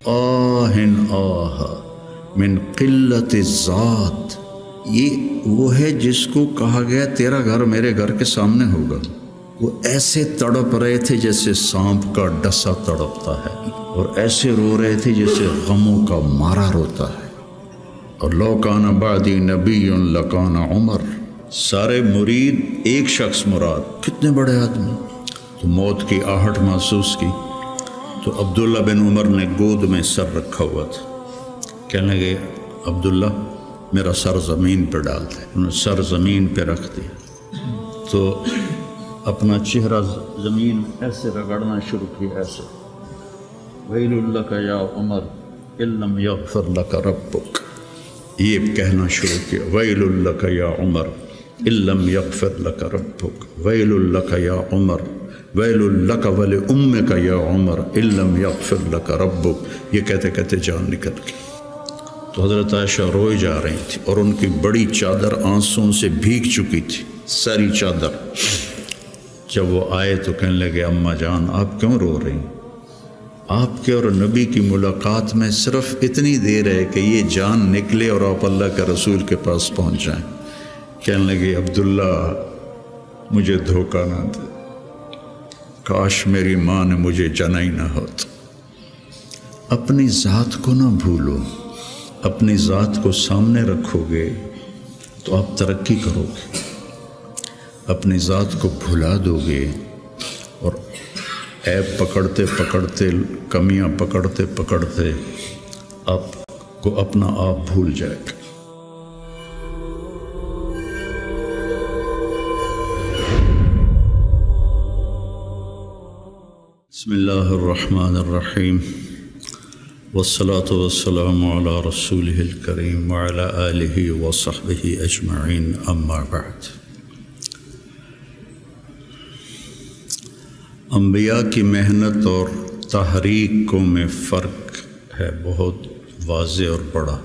آہن آہ من قلت الذات، یہ وہ ہے جس کو کہا گیا تیرا گھر میرے گھر کے سامنے ہوگا۔ وہ ایسے تڑپ رہے تھے جیسے سانپ کا ڈسا تڑپتا ہے، اور ایسے رو رہے تھے جیسے غموں کا مارا روتا ہے۔ اور لو کان بعدی نبی لکان عمر، سارے مرید ایک شخص مراد، کتنے بڑے آدمی۔ تو موت کی آہٹ محسوس کی تو عبداللہ بن عمر نے گود میں سر رکھا ہوا تھا، کہنے لگے عبداللہ میرا سر زمین پہ ڈال دے۔ انہوں نے سر زمین پہ رکھ دیا تو اپنا چہرہ زمین ایسے رگڑنا شروع کیا، ایسے ویل لک یا عمر ان لم یغفر لک ربک، یہ کہنا شروع کیا، ویل لک یا عمر ان لم یغفر لک ربک، ویل لک یا عمر، ویل لک ولامک یا عمر ان لم یغفر لک ربک۔ یہ کہتے کہتے جان نکل گئی۔ تو حضرت عائشہ روئے جا رہی تھی اور ان کی بڑی چادر آنسوں سے بھیگ چکی تھی، ساری چادر۔ جب وہ آئے تو کہنے لگے اماں جان آپ کیوں رو رہی؟ آپ کے اور نبی کی ملاقات میں صرف اتنی دیر ہے کہ یہ جان نکلے اور آپ اللہ کے رسول کے پاس پہنچ جائیں۔ کہنے لگے عبداللہ مجھے دھوکہ نہ دے، کاش میری ماں نے مجھے جنا ہی نہ ہوتا۔ اپنی ذات کو نہ بھولو، اپنی ذات کو سامنے رکھو گے تو آپ ترقی کرو گے، اپنی ذات کو بھلا دو گے اور عیب پکڑتے پکڑتے، کمیاں پکڑتے پکڑتے آپ کو اپنا آپ بھول جائے گا۔ بسم اللہ الرحمن الرحیم، والصلاة والسلام علی رسولہ الکریم وعلی آلہ وصحبہ اجمعین، اما بعد۔ انبیاء کی محنت اور تحریک میں فرق ہے بہت واضح اور بڑا۔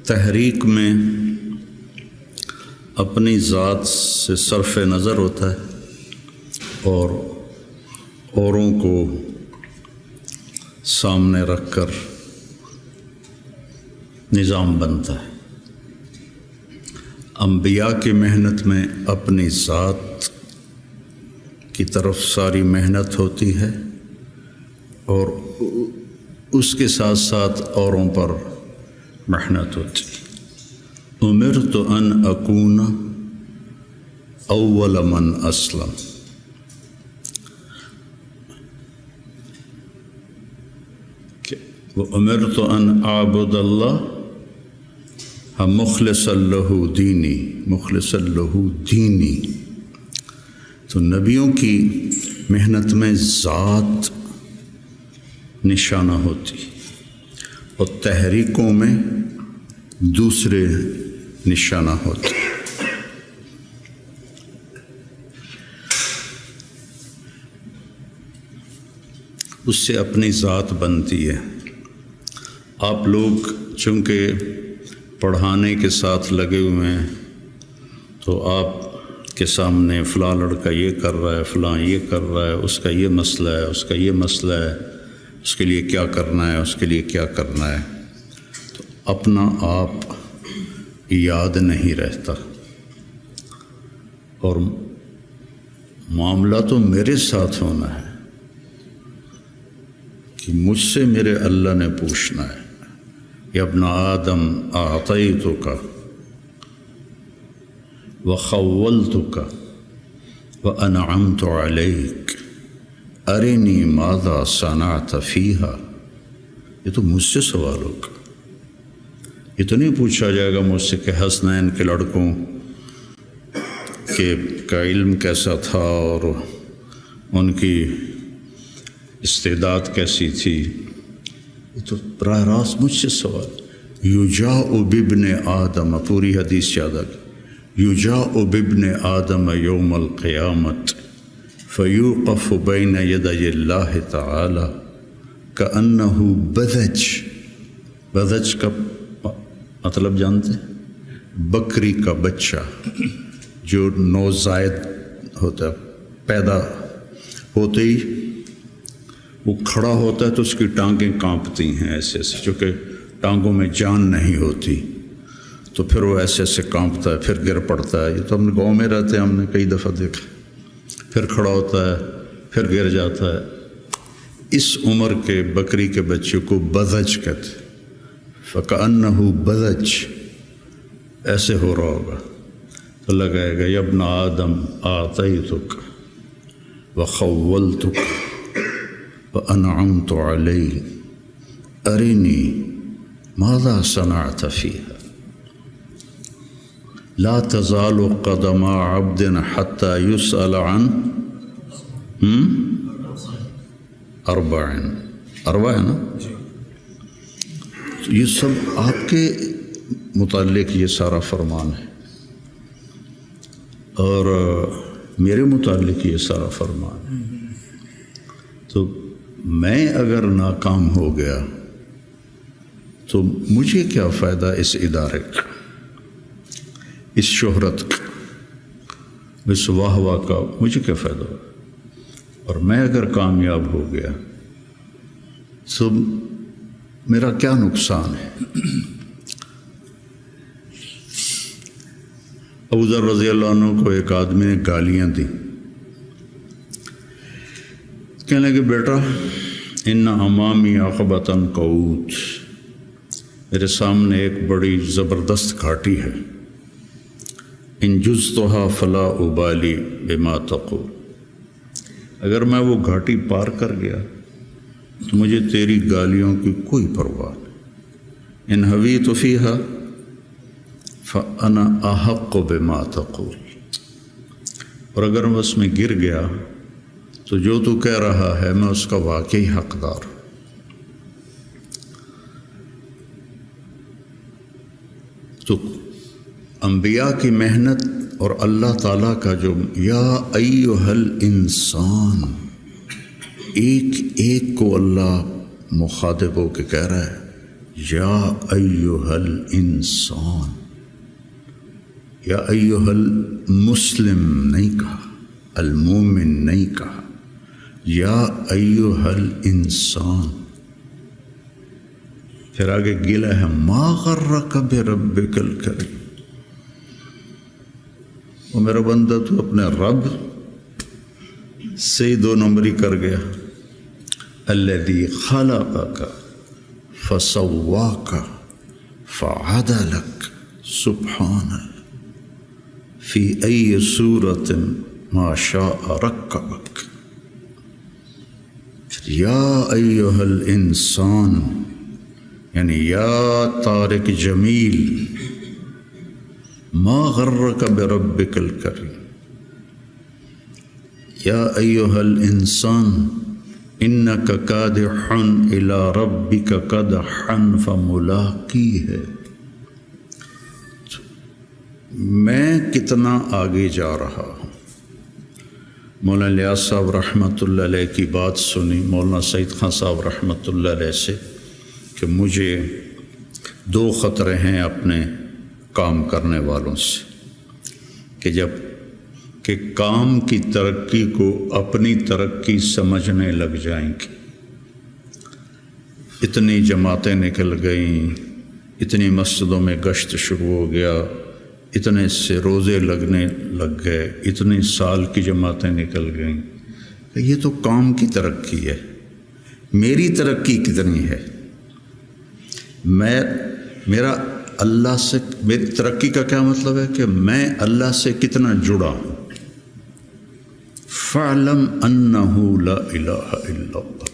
تحریک میں اپنی ذات سے صرف نظر ہوتا ہے اور اوروں کو سامنے رکھ کر نظام بنتا ہے۔ انبیاء کی محنت میں اپنی ذات کی طرف ساری محنت ہوتی ہے اور اس کے ساتھ ساتھ اوروں پر محنت ہوتی ہے۔ امرت ان اکون اول من اسلم، وَأُمِرْتُ أَنْ أَعْبُدَ اللَّهَ مُخْلِصًا لَهُ دِينِي، مُخْلِصًا لَهُ دِينِي۔ تو نبیوں کی محنت میں ذات نشانہ ہوتی اور تحریکوں میں دوسرے نشانہ ہوتے۔ اس سے اپنی ذات بنتی ہے۔ آپ لوگ چونکہ پڑھانے کے ساتھ لگے ہوئے ہیں تو آپ کے سامنے فلاں لڑکا یہ کر رہا ہے، فلاں یہ کر رہا ہے، اس کا یہ مسئلہ ہے، اس کا یہ مسئلہ ہے، اس کے لیے کیا کرنا ہے، اس کے لیے کیا کرنا ہے، تو اپنا آپ یاد نہیں رہتا اور معاملہ تو میرے ساتھ ہونا ہے کہ مجھ سے میرے اللہ نے پوچھنا ہے، یا ابن آدم اعطیتک وخولتک وانعمت علیک ارنی ماذا صنعت فیہا۔ یہ تو مجھ سے سوال ہوگا، یہ تو نہیں پوچھا جائے گا مجھ سے کہ حسنین کے لڑکوں کا علم کیسا تھا اور ان کی استعداد کیسی تھی۔ یہ تو براہ راست مجھ سے سوال۔ یجاء بابن آدم، پوری حدیث یاد آ گئی، یجاء بابن آدم یوم القیامت فیوقف بین یدی اللہ تعالی کأنہ بذج۔ بذج کا مطلب جانتے ہیں؟ بکری کا بچہ جو نوزائید ہوتا ہے، پیدا ہوتے ہی وہ کھڑا ہوتا ہے تو اس کی ٹانگیں کانپتی ہیں ایسے ایسے، چونکہ ٹانگوں میں جان نہیں ہوتی، تو پھر وہ ایسے ایسے کانپتا ہے، پھر گر پڑتا ہے۔ یہ تو ہم نے گاؤں میں رہتے ہیں، ہم نے کئی دفعہ دیکھا۔ پھر کھڑا ہوتا ہے، پھر گر جاتا ہے۔ اس عمر کے بکری کے بچے کو بذج کہتے، فَكَأَنَّهُ بذج، ایسے ہو رہا ہوگا تو لگائے گا، یا ابن آدم آتیتک وخولتک وانعمت علیک ارنی ماذا صنعت فیہا لا تزال قدم عبد حتی یسأل عن اربع ہے نا؟ یہ سب آپ کے متعلق یہ سارا فرمان ہے، اور میرے متعلق یہ سارا فرمان ہے۔ تو میں اگر ناکام ہو گیا تو مجھے کیا فائدہ اس ادارے کا، اس شہرت کا، اس واہ واہ کا، مجھے کیا فائدہ ہو؟ اور میں اگر کامیاب ہو گیا تو میرا کیا نقصان ہے؟ ابو ذر رضی اللہ عنہ کو ایک آدمی نے گالیاں دی، کہنے لگے بیٹا ان امامی عقبۃ قعود، میرے سامنے ایک بڑی زبردست گھاٹی ہے، ان جزتها فلا ابالی بما تقول، اگر میں وہ گھاٹی پار کر گیا تو مجھے تیری گالیوں کی کوئی پرواہ نہیں، ان حویت فیہا فانا احق بما تقول، اور اگر میں اس میں گر گیا تو جو تو کہہ رہا ہے میں اس کا واقعی حقدار ہوں۔ تو انبیاء کی محنت اور اللہ تعالیٰ کا جو یا ایہا الانسان، ایک ایک کو اللہ مخاطب ہو کے کہہ رہا ہے یا ایہا الانسان، یا ایہا المسلم نہیں کہا، المومن نہیں کہا، یا ایہا الانسان۔ پھر آگے گلا ہے ما غرک بربک الکریم، وہ میرا بندہ تو اپنے رب سے ہی دو نمبری کر گیا، الذی خلقک فسواک فعدلک سبحانہ فی ای صورت ما شاء رکبک، یا ایہا الانسان یعنی یا طارق جمیل ما غرک بربک الکریم، یا ایہا الانسان انک کادح الی ربک کدحا فملاقیہ۔ میں کتنا آگے جا رہا ہوں۔ مولانا الیاس صاحب رحمۃ اللہ علیہ کی بات سنی مولانا سعید خان صاحب رحمۃ اللہ علیہ سے کہ مجھے دو خطرے ہیں اپنے کام کرنے والوں سے، کہ جب کہ کام کی ترقی کو اپنی ترقی سمجھنے لگ جائیں گے، اتنی جماعتیں نکل گئیں، اتنی مسجدوں میں گشت شروع ہو گیا، اتنے سے روزے لگنے لگ گئے، اتنے سال کی جماعتیں نکل گئیں، یہ تو کام کی ترقی ہے، میری ترقی کتنی ہے؟ میرا اللہ سے، میری ترقی کا کیا مطلب ہے کہ میں اللہ سے کتنا جڑا ہوں۔ فَاعْلَمْ أَنَّهُ لَا إِلَهَ إِلَّا اللَّهُ،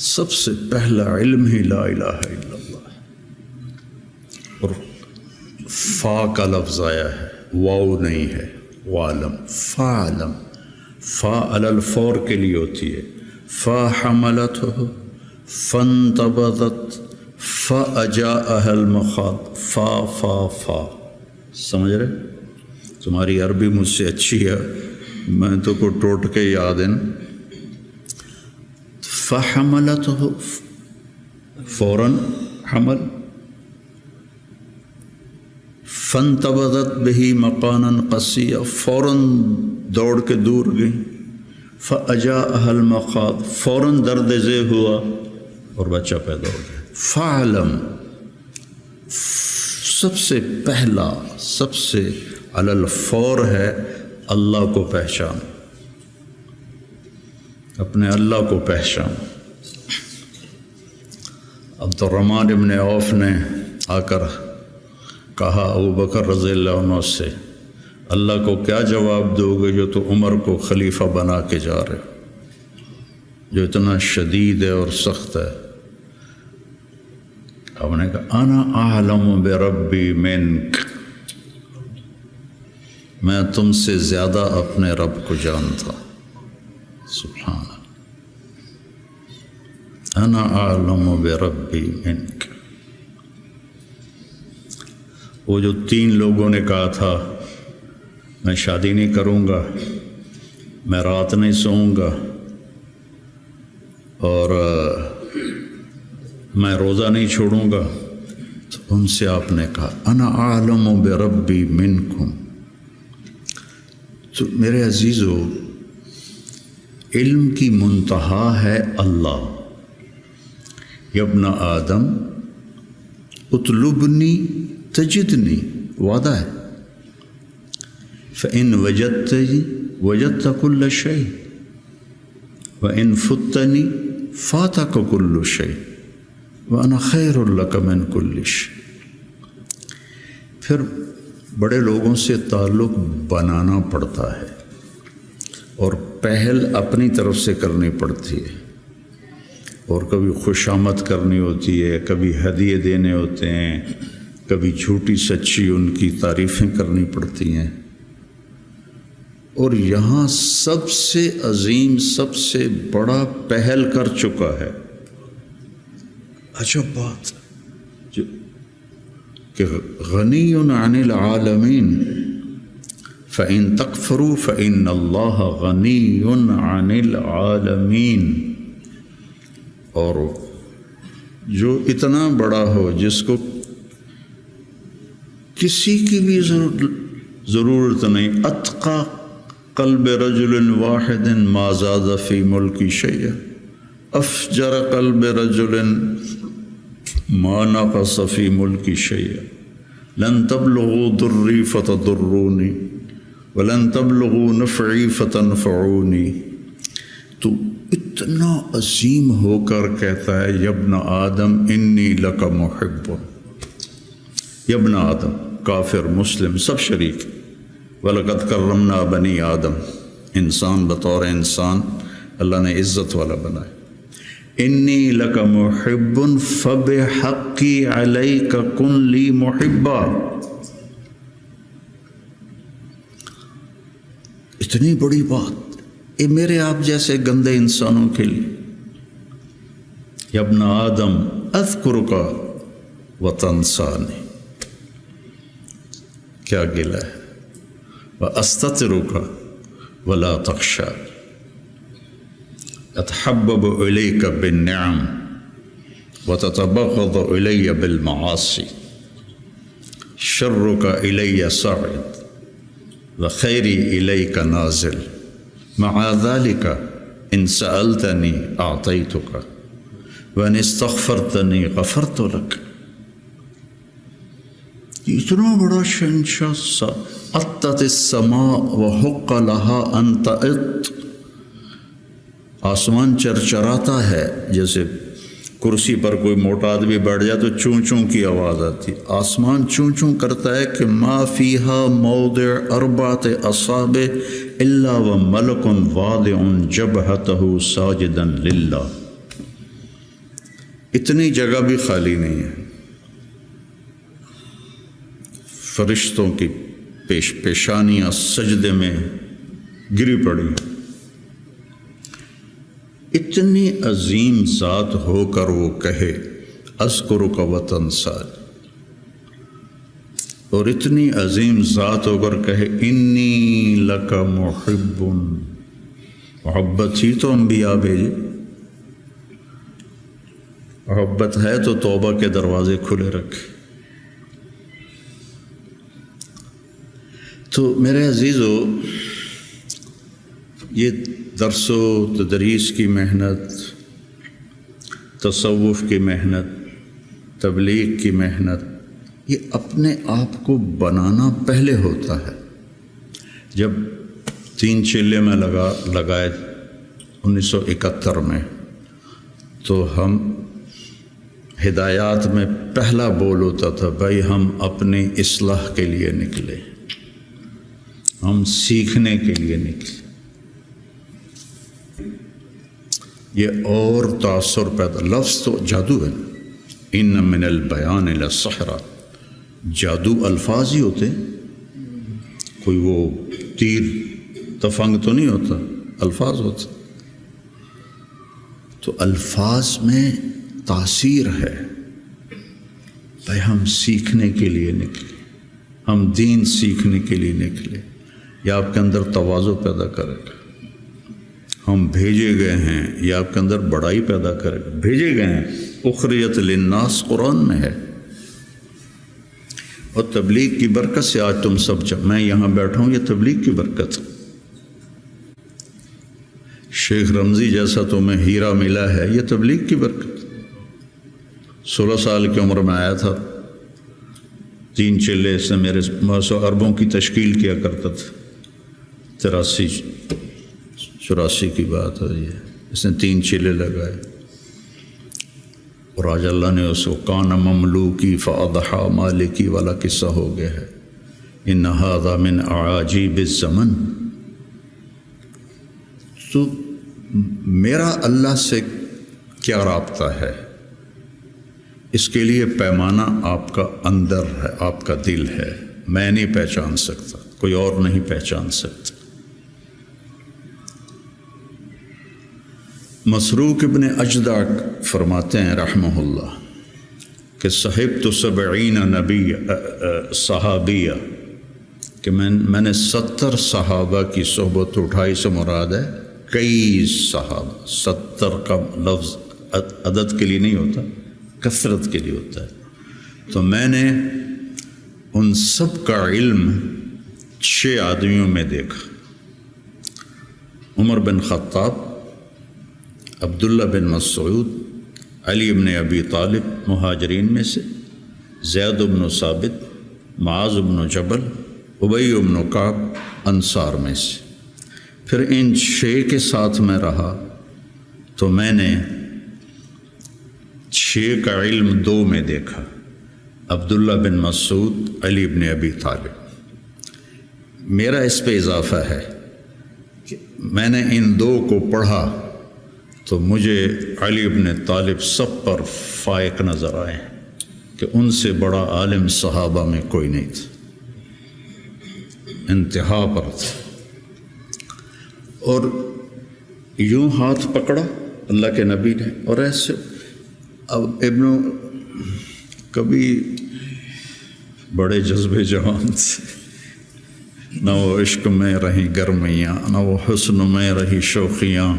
سب سے پہلا علم ہی لا الہ الا اللہ، اور فا کا لفظ آیا ہے، واو نہیں ہے، وعلم، فَاعْلَمْ، فا علی الفور کے لیے ہوتی ہے، فا حملتہ فانتبذت فاجاءها المخاض، فا فا فا، سمجھ رہے؟ تمہاری عربی مجھ سے اچھی ہے، میں تو کو ٹوٹ کے یاد ہے نا۔ فحملتہ فوراً حمل، فانتبذت بہ مکانا قصیا، فوراً دوڑ کے دور گئی، فَأَجَاءَهَا الْمَخَاضُ، فوراً درد ذیل ہوا اور بچہ پیدا ہو گیا۔ فَعْلَمْ، سب سے پہلا، سب سے علی الفور ہے اللہ کو پہچان، اپنے اللہ کو پہچان۔ عبد الرحمن ابن عوف نے آ کر کہا ابو بکر رضی اللہ عنہ سے، اللہ کو کیا جواب دو گے جو تو عمر کو خلیفہ بنا کے جا رہے، جو اتنا شدید ہے اور سخت ہے؟ آپ نے کہا انا اعلم بربی منک، میں تم سے زیادہ اپنے رب کو جانتا۔ سبحان اللہ، انا اعلم بربی منک۔ وہ جو 3 لوگوں نے کہا تھا میں شادی نہیں کروں گا، میں رات نہیں سوؤں گا، اور میں روزہ نہیں چھوڑوں گا، تو ان سے آپ نے کہا انا اعلم بربی منکم۔ تو میرے عزیزو، علم کی منتہا ہے اللہ۔ یا ابن آدم اطلبنی تجدنی، وعدہ ہے، فإن وجدتنی وجدت كل شيء وإن فتنی فاتک كل شيء وأنا خیر لک من كل شيء۔ پھر بڑے لوگوں سے تعلق بنانا پڑتا ہے اور پہل اپنی طرف سے کرنی پڑتی ہے، اور کبھی خوشامد کرنی ہوتی ہے، کبھی ہدیے دینے ہوتے ہیں، کبھی جھوٹی سچی ان کی تعریفیں کرنی پڑتی ہیں۔ اور یہاں سب سے عظیم، سب سے بڑا پہل کر چکا ہے۔ عجب بات جو کہ غنی عن العالمین، فإن تکفروا فإن اللہ غنی عن العالمین۔ اور جو اتنا بڑا ہو، جس کو کسی کی بھی ضرورت نہیں، اتقى قلب رجل واحد ما زاد فی ملکی شیئا، افجر قلب رجل ما نقص فی ملکی شیئا، لن تبلغوا ضری فتضرونی ولن تبلغوا نفعی فتنفعونی۔ تو اتنا عظیم ہو کر کہتا ہے یا ابن آدم انی لک محب۔ یا ابن آدم، کافر مسلم سب شریک۔ وَلَقَدْ كَرَّمْنَا بَنِي آدم، انسان بطور انسان اللہ نے عزت والا بنائے۔ انی لک محب فبحقی علیک کن لی محبا۔ اتنی بڑی بات یہ میرے آپ جیسے گندے انسانوں کے لیے۔ یا ابن آدم اذکرک وتنسانی، کیا گلہ ہے، وَأَسْتَتِرُكَ وَلَا تَخْشَى، أَتَحَبَّبُ إِلَيْكَ بِالنِّعَمِ وَتَتَبَغَّضُ إِلَيَّ بِالْمَعَاصِي، شَرُّكَ إِلَيَّ صَاعِدٌ وَخَيْرِي إِلَيْكَ نَازِلٌ، مَعَ ذَلِكَ إِن سَأَلْتَنِي أَعْطَيْتُكَ وَإِنِ اسْتَغْفَرْتَنِي غَفَرْتُ لَكَ۔ اتنا بڑا شہنشاہ، اطت السماء وحق لها ان تئط، آسمان چرچراتا ہے، جیسے کرسی پر کوئی موٹا آدمی بیٹھ جائے تو چوں چوں کی آواز آتی، آسمان چوں چوں کرتا ہے کہ ما فیہا موضع اربعۃ اصابع الا وملک واضع جبہتہ ساجدا للہ۔ اتنی جگہ بھی خالی نہیں ہے، فرشتوں کی پیشانیاں سجدے میں گری پڑی۔ اتنی عظیم ذات ہو کر وہ کہے اذکرک وتنسانی، اور اتنی عظیم ذات ہو کر کہے انی لک محب۔ محبت ہی تو انبیاء بھیجے، محبت ہے تو توبہ کے دروازے کھلے رکھے۔ تو میرے عزیزو، یہ درس و تدریس کی محنت، تصوف کی محنت، تبلیغ کی محنت، یہ اپنے آپ کو بنانا پہلے ہوتا ہے۔ جب 3 چلے میں لگائے 1971 میں، تو ہم ہدایات میں پہلا بول ہوتا تھا، بھائی ہم اپنی اصلاح کے لیے نکلے، ہم سیکھنے کے لیے نکلے۔ یہ اور تاثر پیدا، لفظ تو جادو ہے، ان من البیان لسحرا، جادو الفاظ ہی ہوتے، کوئی وہ تیر تفنگ تو نہیں ہوتا، الفاظ ہوتے۔ تو الفاظ میں تاثیر ہے۔ بھائی ہم سیکھنے کے لیے نکلے، ہم دین سیکھنے کے لیے نکلے، یا آپ کے اندر تواضع پیدا کرے گا۔ ہم بھیجے گئے ہیں، یا آپ کے اندر بڑائی پیدا کرے گا۔ بھیجے گئے ہیں، اخریت للناس قرآن میں ہے۔ اور تبلیغ کی برکت سے آج تم سب میں یہاں بیٹھا ہوں، یہ تبلیغ کی برکت۔ شیخ رمضی جیسا تمہیں ہیرا ملا ہے، یہ تبلیغ کی برکت۔ 16 سال کی عمر میں آیا تھا، 3 چلے سے میرے 100 اربوں کی تشکیل کیا کرتا تھا۔ 83-84 کی بات ہے یہ، اس نے 3 چلے لگائے، اور آج اللہ نے اس کو کان مملوکی فاضحا مالکی والا قصہ ہو گیا ہے۔ ان ھذا من اعاجیب الزمن۔ تو میرا اللہ سے کیا رابطہ ہے، اس کے لیے پیمانہ آپ کا اندر ہے، آپ کا دل ہے۔ میں نہیں پہچان سکتا، کوئی اور نہیں پہچان سکتا۔ مسروق ابن اجدع فرماتے ہیں رحمہ اللہ کہ صحبت 70 نبی صحابیہ، کہ میں نے 70 صحابہ کی صحبت اٹھائی، سے مراد ہے کئی صحابہ۔ 70 کا لفظ عدد کے لیے نہیں ہوتا، کثرت کے لیے ہوتا ہے۔ تو میں نے ان سب کا علم 6 آدمیوں میں دیکھا: عمر بن خطاب، عبداللہ بن مسعود، علی بن ابی طالب مہاجرین میں سے، زید بن ثابت، معاذ بن جبل، ابی بن کعب انصار میں سے۔ پھر ان 6 کے ساتھ میں رہا تو میں نے 6 کا علم 2 میں دیکھا: عبداللہ بن مسعود، علی بن ابی طالب۔ میرا اس پہ اضافہ ہے کہ میں نے ان 2 کو پڑھا تو مجھے علی بن طالب سب پر فائق نظر آئے کہ ان سے بڑا عالم صحابہ میں کوئی نہیں تھا، انتہا پر تھا۔ اور یوں ہاتھ پکڑا اللہ کے نبی نے، اور ایسے اب کبھی بڑے جذبے جوان تھے، نہ وہ عشق میں رہی گرمیاں، نہ وہ حسن میں رہی شوخیاں،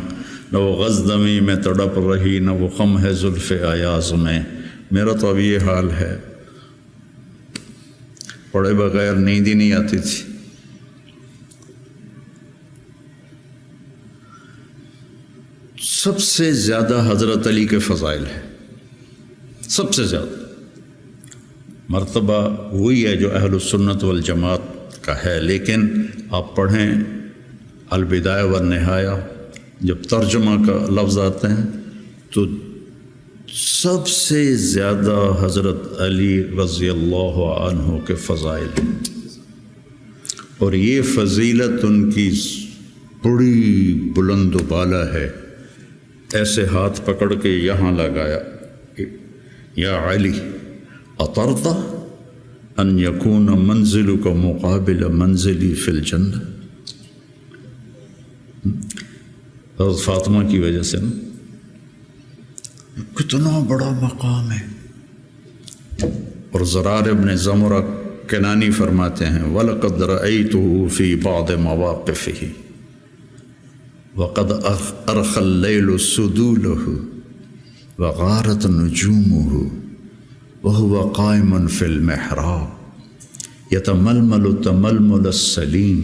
نہ وہ غزدمی میں تڑپ رہی، نہ وہ خم ہے زلف ایاز میں۔ میرا تو اب یہ حال ہے، پڑھے بغیر نیند ہی نہیں آتی تھی۔ سب سے زیادہ حضرت علی کے فضائل ہیں، سب سے زیادہ مرتبہ وہی ہے جو اہل السنت والجماعت کا ہے، لیکن آپ پڑھیں البدایہ والنہایہ، جب ترجمہ کا لفظ آتے ہیں تو سب سے زیادہ حضرت علی رضی اللہ عنہ کے فضائل ہیں، اور یہ فضیلت ان کی بڑی بلند و بالا ہے۔ ایسے ہاتھ پکڑ کے یہاں لگایا: یا علی اطرت ان یکون منزلک مقابل منزلی فی الجنہ۔ حضرت فاطمہ کی وجہ سے نا، کتنا بڑا مقام ہے۔ اور زرار ابن زمرہ کنانی فرماتے ہیں: وَلَقَدْ رَأَيْتُهُ فِي بَعْضِ مَوَاقِفِهِ وَقَدْ أَرْخَى اللَّيْلُ سُدُولَهُ وَغَارَتْ نُجُومُهُ وَهُوَ قَائِمٌ فِي الْمِحْرَابِ يَتَمَلْمَلُ تَمَلْمُلَ السَّلِيمِ۔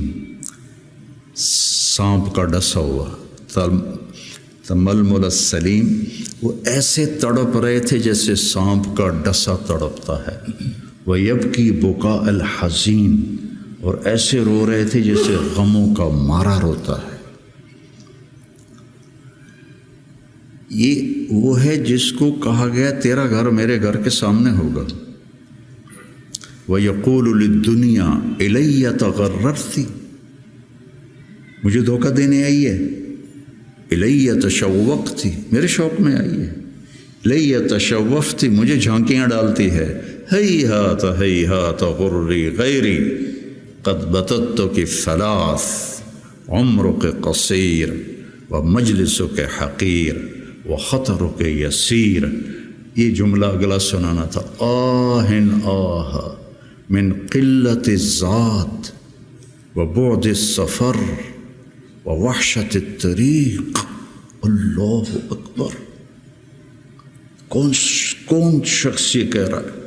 سانپ کا ڈسا ہوا تململ السلیم، وہ ایسے تڑپ رہے تھے جیسے سانپ کا ڈسا تڑپتا ہے، وَيَبْكِي بُكَاءَ الْحَزِينِ، اور ایسے رو رہے تھے جیسے غموں کا مارا روتا ہے۔ یہ وہ ہے جس کو کہا گیا تیرا گھر میرے گھر کے سامنے ہوگا۔ وَيَقُولُ لِلدُّنْيَا إِلَيَّ تَغَرَّرْتِ، مجھے دھوکہ دینے آئی ہے، إِلَيَّ تَشَوَّقْتِ، میرے شوق میں آئی ہے، إِلَيَّ تَشَوَّفْتِ، مجھے جھانکیاں ڈالتی ہے، ہیہات ہیہات غرری غیری قد بتتک ثلاث عمرک قصیر ومجلسک حقیر وخطرک یسیر۔ یہ جملہ اگلا سنانا تھا، آہن آہ من قلت الذات وبعد السفر ووحشت الطریق۔ اللہ اکبر، کون شخص یہ کہہ رہا ہے؟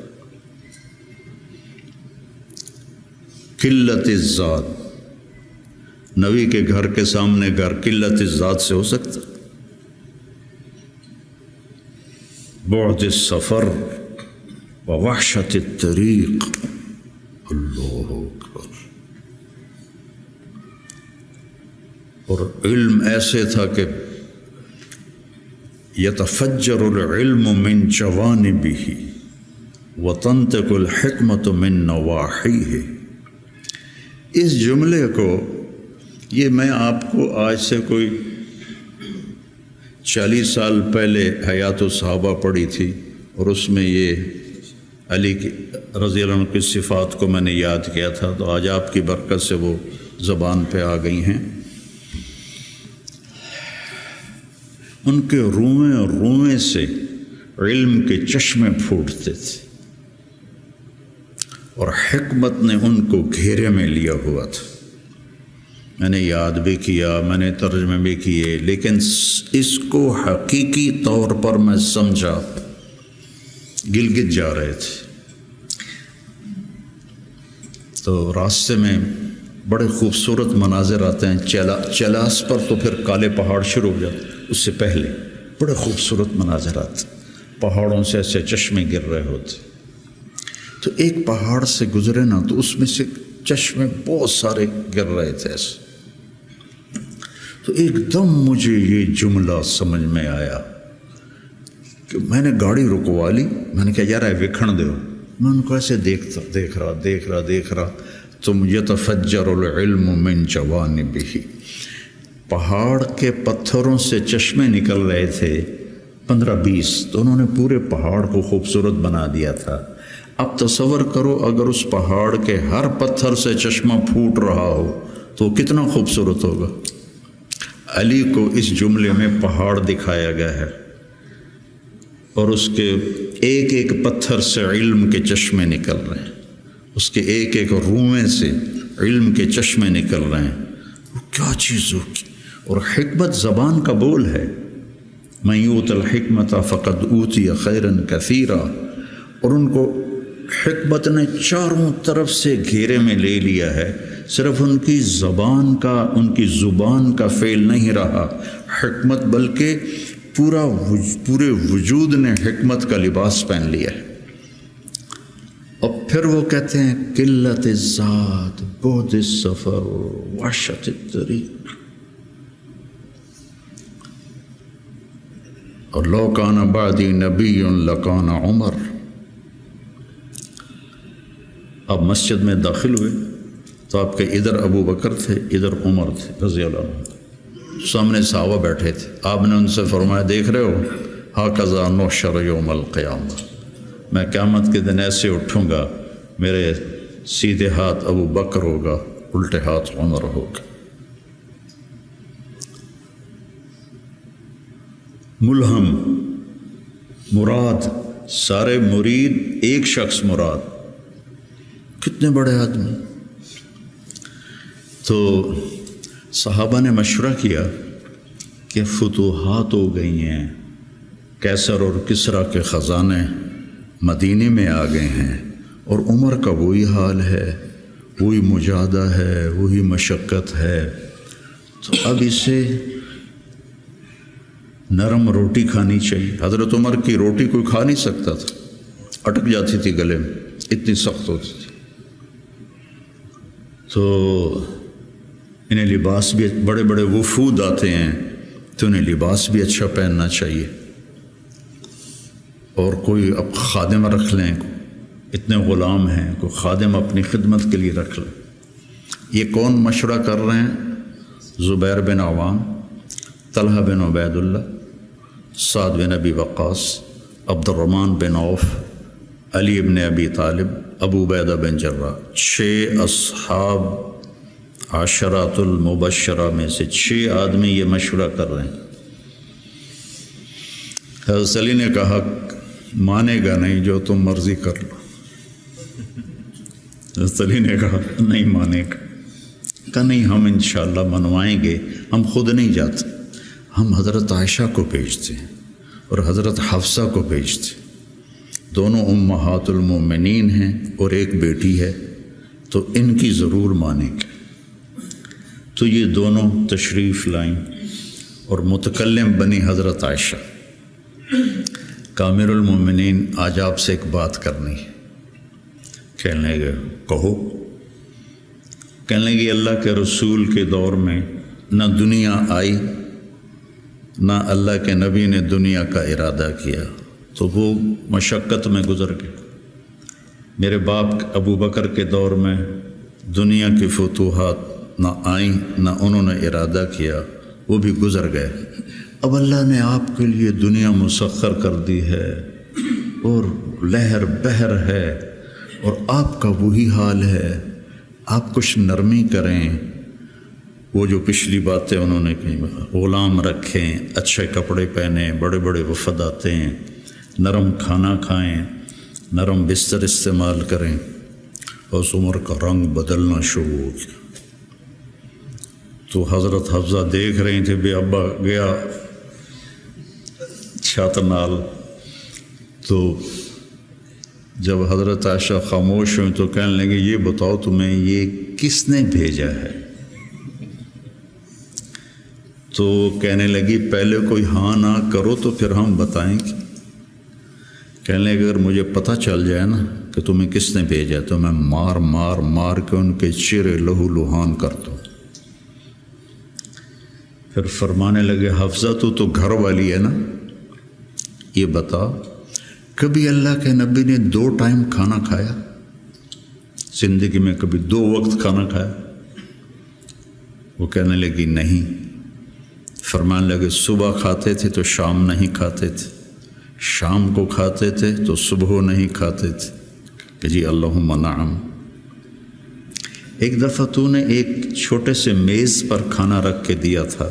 قلت الذات، نبی کے گھر کے سامنے گھر قلت الذات سے ہو سکتا؟ بعد السفر ووحشت الطریق، اللہ اکبر۔ اور علم ایسے تھا کہ یتفجر العلم من جوانبہ وتنطق الحکمت من نواحیہ۔ اس جملے کو، یہ میں آپ کو آج سے کوئی 40 سال پہلے حیات الصحابہ پڑھی تھی، اور اس میں یہ علی کی رضی اللہ عنہ کی صفات کو میں نے یاد کیا تھا، تو آج آپ کی برکت سے وہ زبان پہ آ گئی ہیں۔ ان کے روئیں سے علم کے چشمے پھوٹتے تھے، اور حکمت نے ان کو گھیرے میں لیا ہوا تھا۔ میں نے یاد بھی کیا، میں نے ترجمے بھی کیے، لیکن اس کو حقیقی طور پر میں سمجھا، گلگت جا رہے تھے تو راستے میں بڑے خوبصورت مناظر آتے ہیں، چلاس پر تو پھر کالے پہاڑ شروع ہو جاتے، اس سے پہلے بڑے خوبصورت مناظر آتے، پہاڑوں سے ایسے چشمے گر رہے ہوتے۔ تو ایک پہاڑ سے گزرے نا، تو اس میں سے چشمے بہت سارے گر رہے تھے ایسے۔ تو ایک دم مجھے یہ جملہ سمجھ میں آیا کہ میں نے گاڑی رکوا لی، میں نے کہا یار وکھن دو، میں ان کو ایسے دیکھ رہا تم یتفجر العلم من جوانبہ، پہاڑ کے پتھروں سے چشمے نکل رہے تھے 15-20، تو انہوں نے پورے پہاڑ کو خوبصورت بنا دیا تھا۔ اب تصور کرو اگر اس پہاڑ کے ہر پتھر سے چشمہ پھوٹ رہا ہو تو کتنا خوبصورت ہوگا۔ علی کو اس جملے میں پہاڑ دکھایا گیا ہے، اور اس کے ایک ایک پتھر سے علم کے چشمے نکل رہے ہیں، اس کے ایک ایک روئیں سے علم کے چشمے نکل رہے ہیں۔ وہ کیا چیز ہوگی؟ اور حکمت زبان کا بول ہے، من یؤت الحکمت فقد اوتی خیرا کثیرا، اور ان کو حکمت نے چاروں طرف سے گھیرے میں لے لیا ہے۔ صرف ان کی زبان کا فعل نہیں رہا حکمت، بلکہ پورے وجود نے حکمت کا لباس پہن لیا ہے۔ اور پھر وہ کہتے ہیں قلت الذات بعد السفر وحشت الطریق، اور لو کان بعدی نبی لکان عمر۔ اب مسجد میں داخل ہوئے تو آپ کے ادھر ابو بکر تھے، ادھر عمر تھے رضی اللہ عنہ، سامنے صحابہ بیٹھے تھے۔ آپ نے ان سے فرمایا دیکھ رہے ہو، ہاکذا نحشر یوم القیامہ، میں قیامت کے دن ایسے اٹھوں گا، میرے سیدھے ہاتھ ابو بکر ہوگا، الٹے ہاتھ عمر ہوگا۔ ملہم مراد، سارے مرید، ایک شخص مراد، کتنے بڑے آدمی۔ تو صحابہ نے مشورہ کیا کہ فتوحات ہو گئی ہیں، کیسر اور کسریٰ کے خزانے مدینے میں آ گئے ہیں، اور عمر کا وہی حال ہے، وہی مجاہدہ ہے، وہی مشقت ہے، تو اب اسے نرم روٹی کھانی چاہیے۔ حضرت عمر کی روٹی کوئی کھا نہیں سکتا تھا، اٹک جاتی تھی گلے میں، اتنی سخت ہوتی تھی۔ تو انہیں لباس بھی، بڑے بڑے وفود آتے ہیں تو انہیں لباس بھی اچھا پہننا چاہیے، اور کوئی اب خادم رکھ لیں، اتنے غلام ہیں، کوئی خادم اپنی خدمت کے لیے رکھ لیں۔ یہ کون مشورہ کر رہے ہیں؟ زبیر بن عوام، طلحہ بن عبید اللہ، سعد بن ابی وقاص، عبد الرحمن بن عوف، علی بن ابی طالب، ابو عبیدہ بن جراح، 6 اصحاب عشرات المبشرہ میں سے 6 آدمی یہ مشورہ کر رہے ہیں۔ حضرت علی نے کہا مانے گا نہیں، جو تم مرضی کر لو۔ حضرت علی نے کہا نہیں مانے گا، کہا نہیں ہم انشاءاللہ منوائیں گے، ہم خود نہیں جاتے، ہم حضرت عائشہ کو بھیجتے ہیں اور حضرت حفصہ کو بھیجتے ہیں، دونوں امہات المومنین ہیں اور ایک بیٹی ہے، تو ان کی ضرور مانیں گے۔ تو یہ دونوں تشریف لائیں اور متکلم بنی حضرت عائشہ، کامر المومنین آج آپ سے ایک بات کرنی ہے۔ کہنے لگے کہو۔ کہنے لگے اللہ کے رسول کے دور میں نہ دنیا آئی، نہ اللہ کے نبی نے دنیا کا ارادہ کیا، تو وہ مشقت میں گزر گئے۔ میرے باپ ابو بکر کے دور میں دنیا کی فتوحات نہ آئیں، نہ انہوں نے ارادہ کیا، وہ بھی گزر گئے۔ اب اللہ نے آپ کے لیے دنیا مسخر کر دی ہے اور لہر بہر ہے، اور آپ کا وہی حال ہے۔ آپ کچھ نرمی کریں۔ وہ جو پچھلی باتیں انہوں نے کہیں، غلام رکھیں، اچھے کپڑے پہنیں، بڑے بڑے وفد آتے ہیں، نرم کھانا کھائیں، نرم بستر استعمال کریں۔ اور عمر کا رنگ بدلنا شروع ہو گیا۔ تو حضرت حفصہ دیکھ رہی تھے بے ابا گیا چھت نال، تو جب حضرت عائشہ خاموش ہوئیں تو کہنے لگے یہ بتاؤ تمہیں یہ کس نے بھیجا ہے؟ تو کہنے لگی پہلے کوئی ہاں نہ کرو تو پھر ہم بتائیں گے۔ کہنے لگے اگر مجھے پتہ چل جائے نا کہ تمہیں کس نے بھیجا تو میں مار مار مار کے ان کے چہرے لہو لہان کر دوں۔ پھر فرمانے لگے حفصہ تو گھر والی ہے نا، یہ بتا کبھی اللہ کے نبی نے 2 ٹائم کھانا کھایا؟ زندگی میں کبھی 2 وقت کھانا کھایا؟ وہ کہنے لگی نہیں۔ فرمانے لگے صبح کھاتے تھے تو شام نہیں کھاتے تھے، شام کو کھاتے تھے تو صبح نہیں کھاتے تھے، کہ جی اللہم نعم۔ ایک دفعہ تو نے ایک چھوٹے سے میز پر کھانا رکھ کے دیا تھا،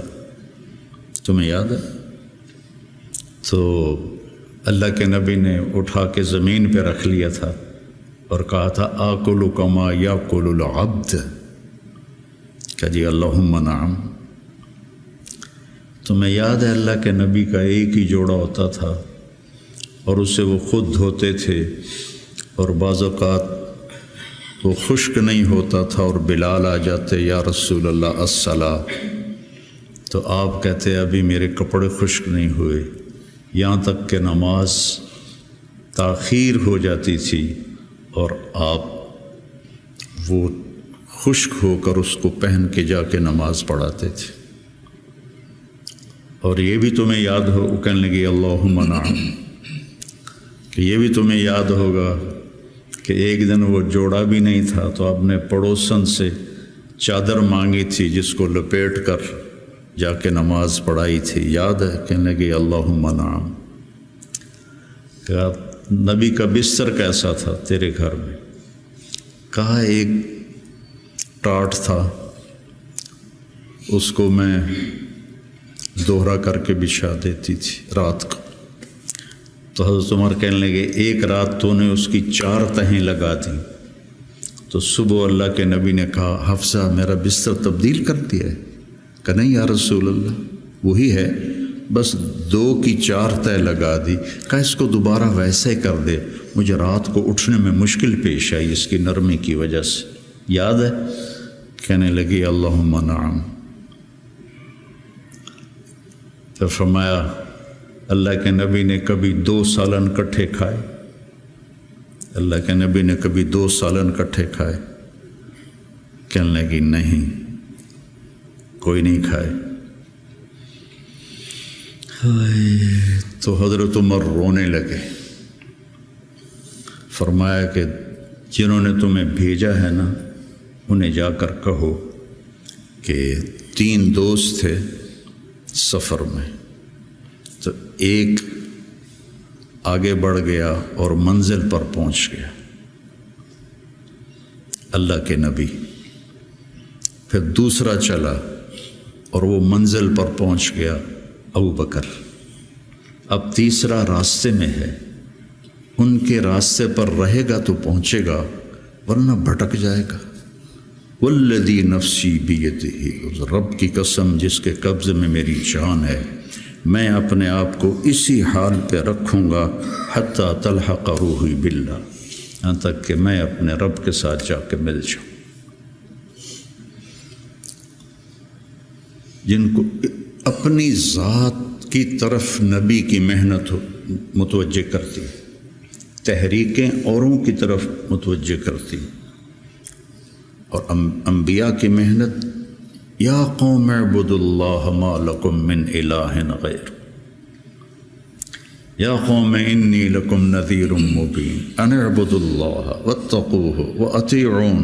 تمہیں یاد ہے؟ تو اللہ کے نبی نے اٹھا کے زمین پہ رکھ لیا تھا اور کہا تھا آکل کما یاکل العبد، کہ جی اللہم نعم۔ تمہیں یاد ہے اللہ کے نبی کا ایک ہی جوڑا ہوتا تھا اور اسے وہ خود دھوتے تھے، اور بعض اوقات وہ خشک نہیں ہوتا تھا اور بلال آ جاتے یا رسول اللہ الصلاۃ، تو آپ کہتے ابھی میرے کپڑے خشک نہیں ہوئے، یہاں تک کہ نماز تاخیر ہو جاتی تھی اور آپ وہ خشک ہو کر اس کو پہن کے جا کے نماز پڑھاتے تھے۔ اور یہ بھی تمہیں یاد ہو، کہنے لگی اللہم نعم، کہ یہ بھی تمہیں یاد ہوگا کہ ایک دن وہ جوڑا بھی نہیں تھا تو آپ نے پڑوسن سے چادر مانگی تھی جس کو لپیٹ کر جا کے نماز پڑھائی تھی، یاد ہے؟ کہنے لگی اللہم نعم۔ کہا نبی کا بستر کیسا تھا تیرے گھر میں؟ کہا ایک ٹاٹ تھا، اس کو میں دوہرا کر کے بچھا دیتی تھی رات کو۔ تو حضرت عمر کہنے لگے ایک رات تو نے اس کی 4 تہیں لگا دیں۔ تو صبح اللہ کے نبی نے کہا حفصہ میرا بستر تبدیل کر دیا ہے؟ کہ نہیں یا رسول اللہ وہی ہے، بس 2 کی 4 تہ لگا دی۔ کہا اس کو دوبارہ ویسے کر دے، مجھے رات کو اٹھنے میں مشکل پیش آئی اس کی نرمی کی وجہ سے، یاد ہے؟ کہنے لگی اللہم نعم۔ پھر فرمایا اللہ کے نبی نے کبھی 2 سالن کٹھے کھائے؟ اللہ کے نبی نے کبھی 2 سالن کٹھے کھائے؟ کہنے لگی نہیں، کوئی نہیں کھائے۔ تو حضرت عمر رونے لگے، فرمایا کہ جنہوں نے تمہیں بھیجا ہے نا، انہیں جا کر کہو کہ 3 دوست تھے سفر میں، تو ایک آگے بڑھ گیا اور منزل پر پہنچ گیا، اللہ کے نبی، پھر دوسرا چلا اور وہ منزل پر پہنچ گیا، ابو بکر، اب تیسرا راستے میں ہے، ان کے راستے پر رہے گا تو پہنچے گا ورنہ بھٹک جائے گا۔ والذی نفسی بیدہ، اس رب کی قسم جس کے قبضے میں میری جان ہے، میں اپنے آپ کو اسی حال پہ رکھوں گا حتی تلحق روحی باللہ، یہاں تک کہ میں اپنے رب کے ساتھ جا کے مل جاؤں۔ جن کو اپنی ذات کی طرف نبی کی محنت متوجہ کرتی، تحریکیں اوروں کی طرف متوجہ کرتی، اور انبیاء کی محنت، یا قوم اعبدوا اللہ ما لکم من الہ غیر، یا قوم انی لکم نذیر مبین ان اعبدوا اللہ واتقوہ واطیعون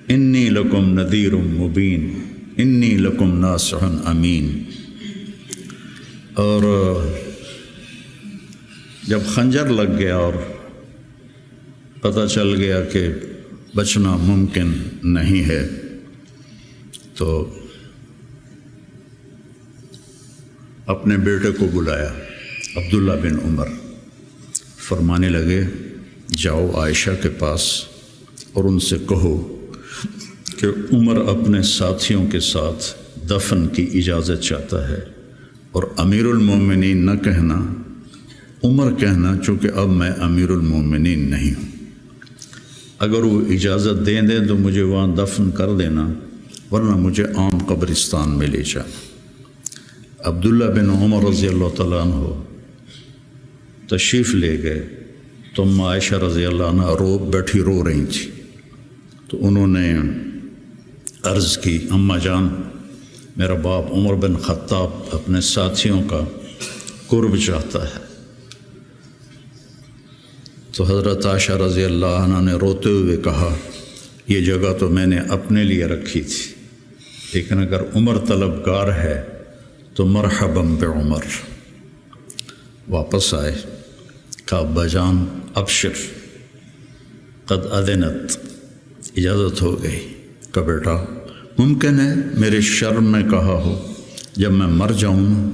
انی لکم نذیر مبین انی لکم ناصح امین۔ اور جب خنجر لگ گیا اور پتہ چل گیا کہ بچنا ممکن نہیں ہے، تو اپنے بیٹے کو بلایا، عبداللہ بن عمر، فرمانے لگے جاؤ عائشہ کے پاس اور ان سے کہو کہ عمر اپنے ساتھیوں کے ساتھ دفن کی اجازت چاہتا ہے، اور امیر المومنین نہ کہنا، عمر کہنا، چونکہ اب میں امیر المومنین نہیں ہوں۔ اگر وہ اجازت دیں دیں تو مجھے وہاں دفن کر دینا، ورنہ مجھے عام قبرستان میں لے جانا۔ عبداللہ بن عمر رضی اللہ تعالیٰ عنہ تشریف لے گئے، تو عائشہ رضی اللہ عنہ بیٹھی رو رہی تھی، تو انہوں نے عرض کی، اماں جان، میرا باپ عمر بن خطاب اپنے ساتھیوں کا قرب چاہتا ہے۔ تو حضرت عائشہ رضی اللہ عنہ نے روتے ہوئے کہا، یہ جگہ تو میں نے اپنے لیے رکھی تھی، لیکن اگر عمر طلبگار ہے تو مرحبا بعمر۔ واپس آئے، کہا ابا جان ابشر قد اذنت، اجازت ہو گئی۔ کہ بیٹا ممکن ہے میرے شرم میں کہا ہو، جب میں مر جاؤں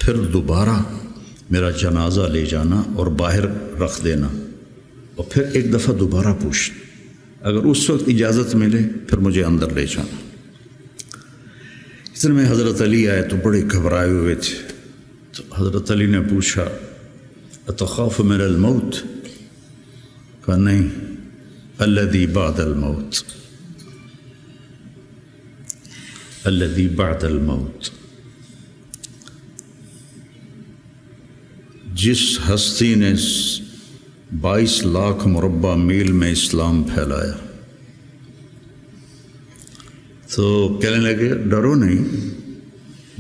پھر دوبارہ میرا جنازہ لے جانا اور باہر رکھ دینا، اور پھر ایک دفعہ دوبارہ پوچھنا، اگر اس وقت اجازت ملے پھر مجھے اندر لے جانا۔ اتنے میں حضرت علی آئے تو بڑے گھبرائے ہوئے تھے، تو حضرت علی نے پوچھا اتخاف من الموت؟ کہا نہیں، الذی بعد الموت، الذی بعد الموت۔ جس ہستی نے 22 لاکھ مربع میل میں اسلام پھیلایا، تو کہنے لگے ڈرو نہیں،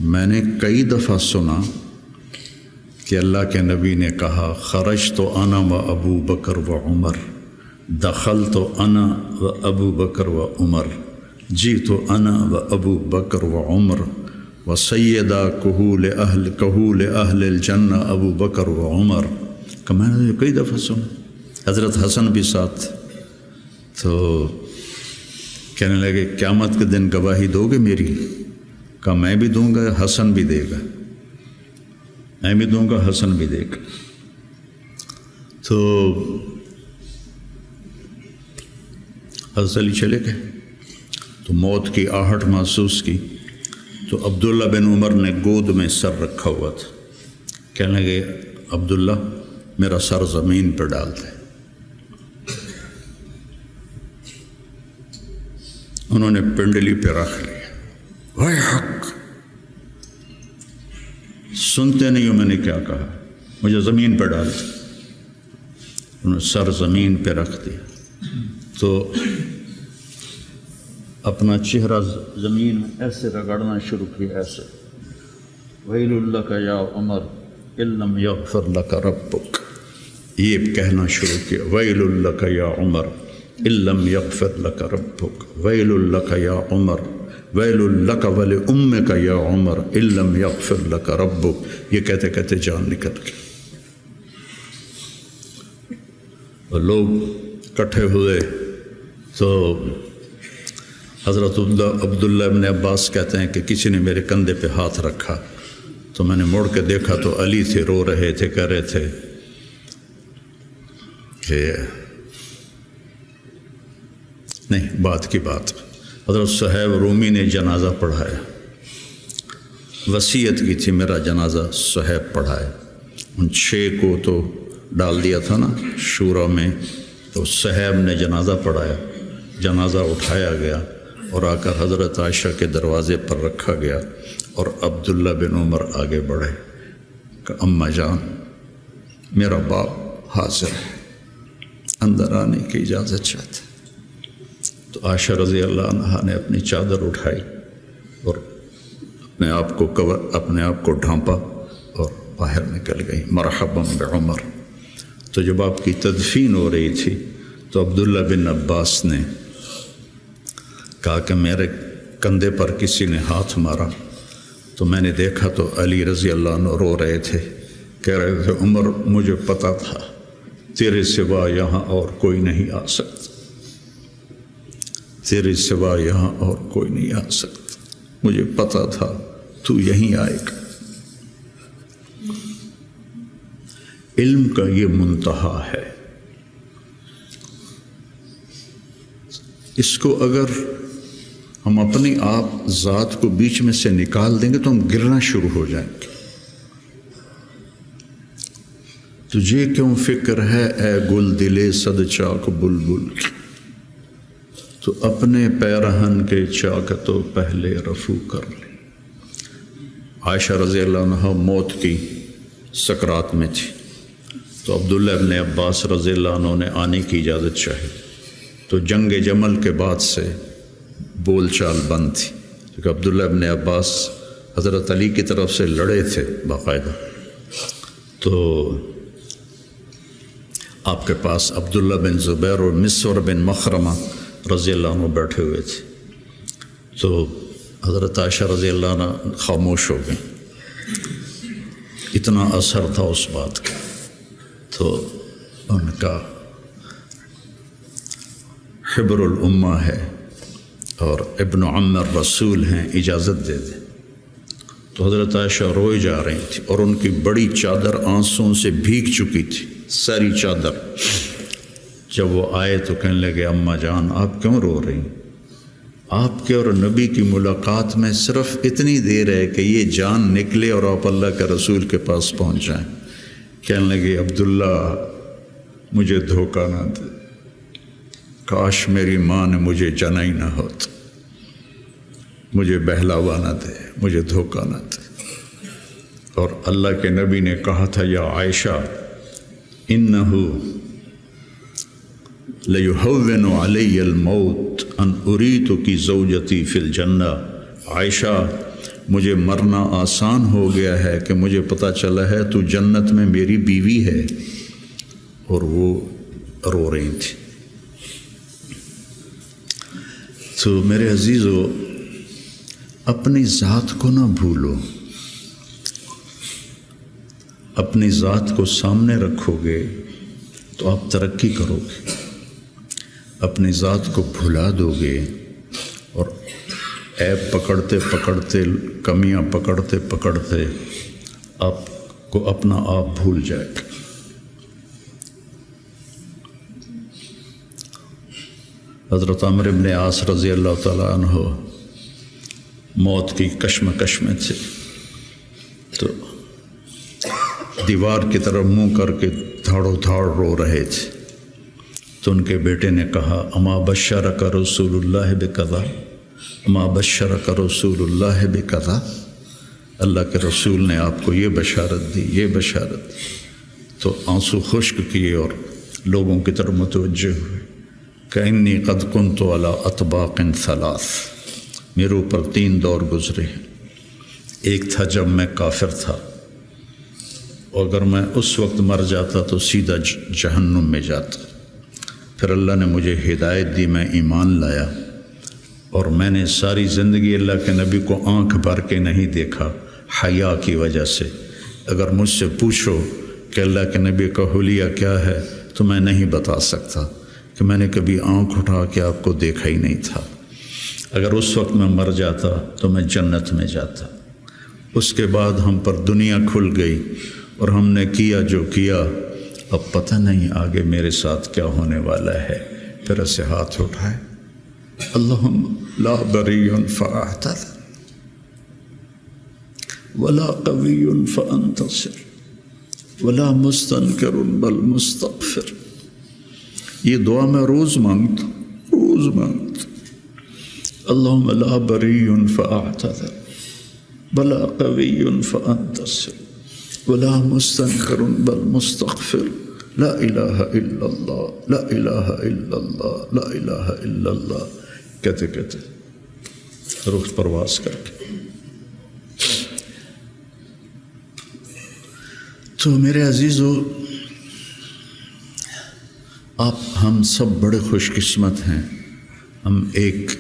میں نے کئی دفعہ سنا کہ اللہ کے نبی نے کہا خرج تو انا و ابو بکر و عمر، دخل تو انا و ابو بکر و عمر، جی تو انا و ابو بکر و عمر و سیدہ کہول اہل الجنہ ابو بکر و عمر۔ کہ میں نے کئی دفعہ سنا، حضرت حسن بھی ساتھ۔ تو کہنے لگے قیامت کے دن گواہی دو گے میری؟ کہا میں بھی دوں گا، حسن بھی دے گا، میں بھی دوں گا، حسن بھی دے گا۔ تو حضرت علی چلے گئے، تو موت کی آہٹ محسوس کی، تو عبداللہ بن عمر نے گود میں سر رکھا ہوا تھا، کہنے لگے عبداللہ میرا سر زمین پر ڈال دے۔ انہوں نے پنڈلی پہ رکھ لیا، وَيْحَكَ، سنتے نہیں ہو میں نے کیا کہا، مجھے زمین پہ ڈال دیا، انہوں نے سر زمین پہ رکھ دیا تو اپنا چہرہ زمین میں ایسے رگڑنا شروع کیا، ایسے ویل لک یا عمر ان لم یغفر لک ربک، یہ کہنا شروع کیا، ویل لک یا عمر ان لم یغفر لک ربک، ویل لک یا عمر، ویل لک ولامک یا عمر ان لم یغفر لک ربک، یہ کہتے کہتے جان نکل گئی۔ اور لوگ اکٹھے ہوئے تو حضرت عبداللہ ابن عباس کہتے ہیں کہ کسی نے میرے کندھے پہ ہاتھ رکھا تو میں نے مڑ کے دیکھا تو علی تھے، رو رہے تھے، کہہ رہے تھے کہ نہیں، بات کی بات، حضرت صہیب رومی نے جنازہ پڑھایا، وصیت کی تھی میرا جنازہ صہیب پڑھائے، ان 6 کو تو ڈال دیا تھا نا شورا میں، تو صہیب نے جنازہ پڑھایا، جنازہ اٹھایا گیا اور آ کر حضرت عائشہ کے دروازے پر رکھا گیا، اور عبداللہ بن عمر آگے بڑھے کہ اماں جان میرا باپ حاضر ہے، اندر آنے کی اجازت چاہتے۔ تو عائشہ رضی اللہ عنہا نے اپنی چادر اٹھائی اور اپنے آپ کو ڈھانپا اور باہر نکل گئی، مرحبا بعمر۔ تو جب آپ کی تدفین ہو رہی تھی تو عبداللہ بن عباس نے کہا کہ میرے کندھے پر کسی نے ہاتھ مارا، تو میں نے دیکھا تو علی رضی اللہ عنہ رو رہے تھے، کہہ رہے تھے عمر مجھے پتہ تھا تیرے سوا یہاں اور کوئی نہیں آ سکتا، تیرے سوا یہاں اور کوئی نہیں آ سکتا، مجھے پتہ تھا تو یہیں آئے گا۔ علم کا یہ منتہا ہے، اس کو اگر ہم اپنی آپ ذات کو بیچ میں سے نکال دیں گے تو ہم گرنا شروع ہو جائیں گے۔ تجھے کیوں فکر ہے اے گل دلے صد چاک بلبل کی، تو اپنے پیرہن کے چاک تو پہلے رفو کر لے۔ عائشہ رضی اللہ عنہ موت کی سکرات میں تھی، تو عبداللہ ابن عباس رضی اللہ عنہ نے آنے کی اجازت چاہی، تو جنگ جمل کے بعد سے بول چال بند تھی، کیونکہ عبداللہ ابن عباس حضرت علی کی طرف سے لڑے تھے باقاعدہ، تو آپ کے پاس عبداللہ بن زبیر اور مسور بن مخرمہ رضی اللہ عنہ بیٹھے ہوئے تھے، تو حضرت عائشہ رضی اللہ عنہ خاموش ہو گئیں، اتنا اثر تھا اس بات کا۔ تو ان کا حبر الامہ ہے اور ابن عم الرسول ہیں، اجازت دے دیں۔ تو حضرت عائشہ روئے جا رہی تھی اور ان کی بڑی چادر آنسوں سے بھیگ چکی تھی، ساری چادر۔ جب وہ آئے تو کہنے لگے اماں جان آپ کیوں رو رہی ہیں؟ آپ کے اور نبی کی ملاقات میں صرف اتنی دیر ہے کہ یہ جان نکلے اور آپ اللہ کے رسول کے پاس پہنچ جائیں۔ کہنے لگے عبداللہ مجھے دھوکہ نہ دے، کاش میری ماں نے مجھے جنا ہی نہ ہوتا، مجھے بہلاوا نہ دے، مجھے دھوکہ نہ دے۔ اور اللہ کے نبی نے کہا تھا یا عائشہ انہو لیہون علی الموت ان اریت کی زوجتی فی الجنہ، عائشہ مجھے مرنا آسان ہو گیا ہے کہ مجھے پتہ چلا ہے تو جنت میں میری بیوی ہے۔ اور وہ رو رہی تھی۔ تو میرے عزیزو اپنی ذات کو نہ بھولو، اپنی ذات کو سامنے رکھو گے تو آپ ترقی کرو گے، اپنی ذات کو بھلا دو گے اور عیب پکڑتے پکڑتے، کمیاں پکڑتے پکڑتے آپ کو اپنا آپ بھول جائے گا۔ حضرت عمرو بن عاص رضی اللہ تعالیٰ عنہ موت کی کشمکش میں تھے، تو دیوار کی طرف منہ کر کے دھاڑو دھاڑ رو رہے تھے۔ تو ان کے بیٹے نے کہا اما بشرک رسول اللہ بکذا، اما بشرک رسول اللہ بکذا، اللہ کے رسول نے آپ کو یہ بشارت دی، یہ بشارت دی، تو آنسو خشک کیے اور لوگوں کی طرف متوجہ ہوئے کہ انی قد کنت علی اطباق ثلاث، میرے اوپر 3 دور گزرے ہیں۔ ایک تھا جب میں کافر تھا، اور اگر میں اس وقت مر جاتا تو سیدھا جہنم میں جاتا، پھر اللہ نے مجھے ہدایت دی، میں ایمان لایا، اور میں نے ساری زندگی اللہ کے نبی کو آنکھ بھر کے نہیں دیکھا حیا کی وجہ سے۔ اگر مجھ سے پوچھو کہ اللہ کے نبی کا حلیہ کیا ہے تو میں نہیں بتا سکتا کہ میں نے کبھی آنکھ اٹھا کے آپ کو دیکھا ہی نہیں تھا۔ اگر اس وقت میں مر جاتا تو میں جنت میں جاتا۔ اس کے بعد ہم پر دنیا کھل گئی اور ہم نے کیا جو کیا، اب پتہ نہیں آگے میرے ساتھ کیا ہونے والا ہے۔ پھر ایسے ہاتھ اٹھائے، اللہم لا بری فاعتذر ولا قوی فانتصر ولا مستنکر بل مستغفر۔ یہ دعا میں روز مانگتا ہوں۔ اللہم لا بری فاعتذر ولا قوی فانتصر ولا مستنکر بل مستغفر، لا الہ الا اللہ، لا الہ الا اللہ، لا الہ الا اللہ کہتے کہتے روح پرواز کر کے۔ تو میرے عزیزو، ہم سب بڑے خوش قسمت ہیں، ہم ایک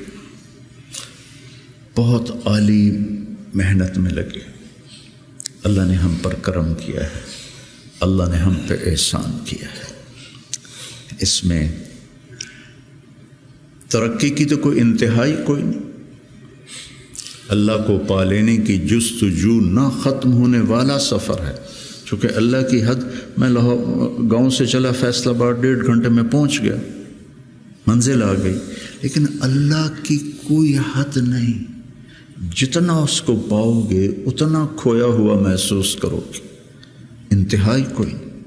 بہت عالی محنت میں لگے۔ اللہ نے ہم پر کرم کیا ہے، اللہ نے ہم پہ احسان کیا ہے۔ اس میں ترقی کی تو کوئی انتہائی کوئی نہیں۔ اللہ کو پا لینے کی جستجو نہ ختم ہونے والا سفر ہے، چونکہ اللہ کی حد، میں گاؤں سے چلا فیصل آباد 1.5 گھنٹے میں پہنچ گیا، منزل آ گئی، لیکن اللہ کی کوئی حد نہیں۔ جتنا اس کو پاؤ گے اتنا کھویا ہوا محسوس کرو گے، انتہائی کوئی نہیں۔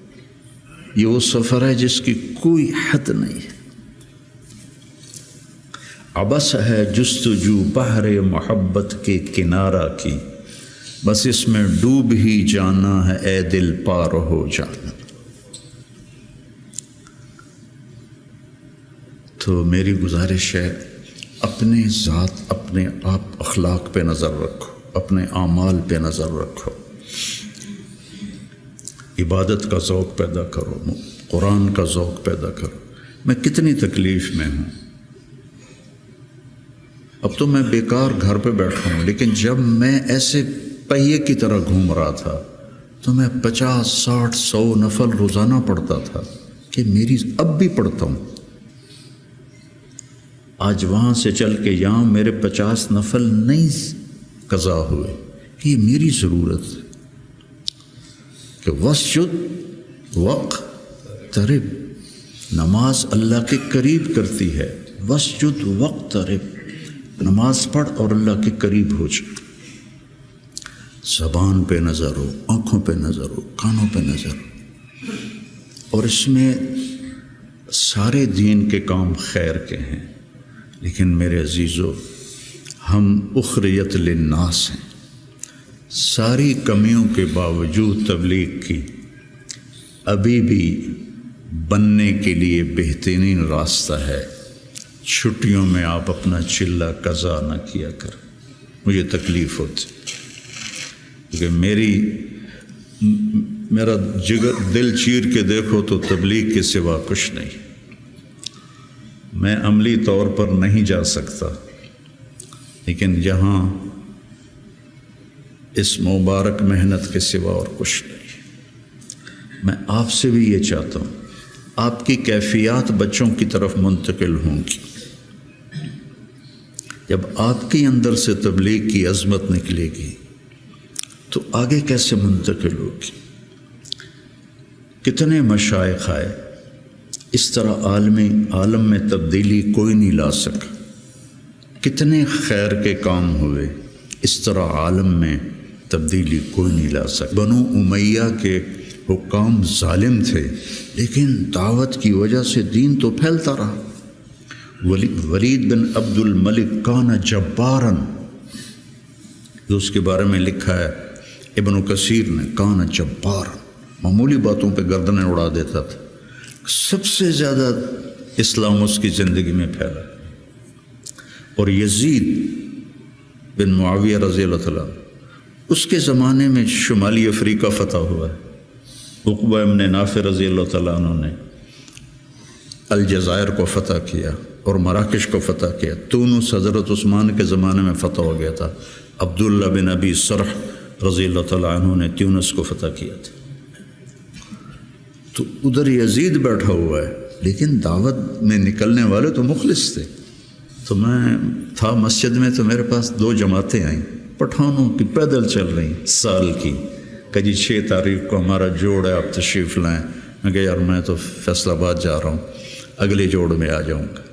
یہ وہ سفر ہے جس کی کوئی حد نہیں ہے۔ عبث ہے جستجو بحر محبت کے کنارہ کی، بس اس میں ڈوب ہی جانا ہے اے دل پار ہو جانا۔ تو میری گزارش ہے، اپنے ذات، اپنے آپ اخلاق پہ نظر رکھو، اپنے اعمال پہ نظر رکھو، عبادت کا ذوق پیدا کرو، قرآن کا ذوق پیدا کرو۔ میں کتنی تکلیف میں ہوں، اب تو میں بیکار گھر پہ بیٹھا ہوں، لیکن جب میں ایسے پہیے کی طرح گھوم رہا تھا تو میں 50، 60، 100 نفل روزانہ پڑھتا تھا، کہ میری اب بھی پڑھتا ہوں۔ آج وہاں سے چل کے یہاں میرے 50 نفل نہیں قضا ہوئے، کہ یہ میری ضرورت ہے کہ وسجد وقترب، نماز اللہ کے قریب کرتی ہے۔ وسجد وقترب، نماز پڑھ اور اللہ کے قریب ہو جائے۔ زبان پہ نظر ہو، آنکھوں پہ نظر ہو، کانوں پہ نظر ہو، اور اس میں سارے دین کے کام خیر کے ہیں، لیکن میرے عزیزو، ہم اخریت للناس ہیں۔ ساری کمیوں کے باوجود تبلیغ کی ابھی بھی بننے کے لیے بہترین راستہ ہے۔ چھٹیوں میں آپ اپنا چلہ قضا نہ کیا کر، مجھے تکلیف ہوتی، کیونکہ میرا جگر دل چیر کے دیکھو تو تبلیغ کے سوا کچھ نہیں۔ میں عملی طور پر نہیں جا سکتا، لیکن یہاں اس مبارک محنت کے سوا اور کچھ نہیں۔ میں آپ سے بھی یہ چاہتا ہوں، آپ کی کیفیات بچوں کی طرف منتقل ہوں گی۔ جب آپ کے اندر سے تبلیغ کی عظمت نکلے گی تو آگے کیسے منتقل ہوگی؟ کتنے مشائخ آئے، اس طرح عالم میں تبدیلی کوئی نہیں لا سکا۔ کتنے خیر کے کام ہوئے، اس طرح عالم میں تبدیلی کوئی نہیں لا سکا۔ بنو امیہ کے حکام ظالم تھے، لیکن دعوت کی وجہ سے دین تو پھیلتا رہا۔ ولید بن عبد الملک کان جباراً جو اس کے بارے میں لکھا ہے ابن کثیر نے، کان جبار، معمولی باتوں پہ گردنیں اڑا دیتا تھا، سب سے زیادہ اسلام اس کی زندگی میں پھیلا۔ اور یزید بن معاویہ رضی اللہ تعالیٰ، اس کے زمانے میں شمالی افریقہ فتح ہوا ہے۔ عقبہ ابن نافع رضی اللہ تعالیٰ عنہ نے الجزائر کو فتح کیا اور مراکش کو فتح کیا۔ تونس حضرت عثمان کے زمانے میں فتح ہو گیا تھا۔ عبداللہ بن ابی سرح رضی اللہ تعالیٰ عنہ نے تونس کو فتح کیا تھا۔ تو ادھر یزید بیٹھا ہوا ہے، لیکن دعوت میں نکلنے والے تو مخلص تھے۔ تو میں تھا مسجد میں، تو میرے پاس 2 جماعتیں آئیں پٹھانوں کی، پیدل چل رہی سال کی، کہ جی 6 تاریخ کو ہمارا جوڑ ہے، آپ تشریف لائیں۔ میں کہ یار میں تو فیصل آباد جا رہا ہوں، اگلے جوڑ میں آ جاؤں گا۔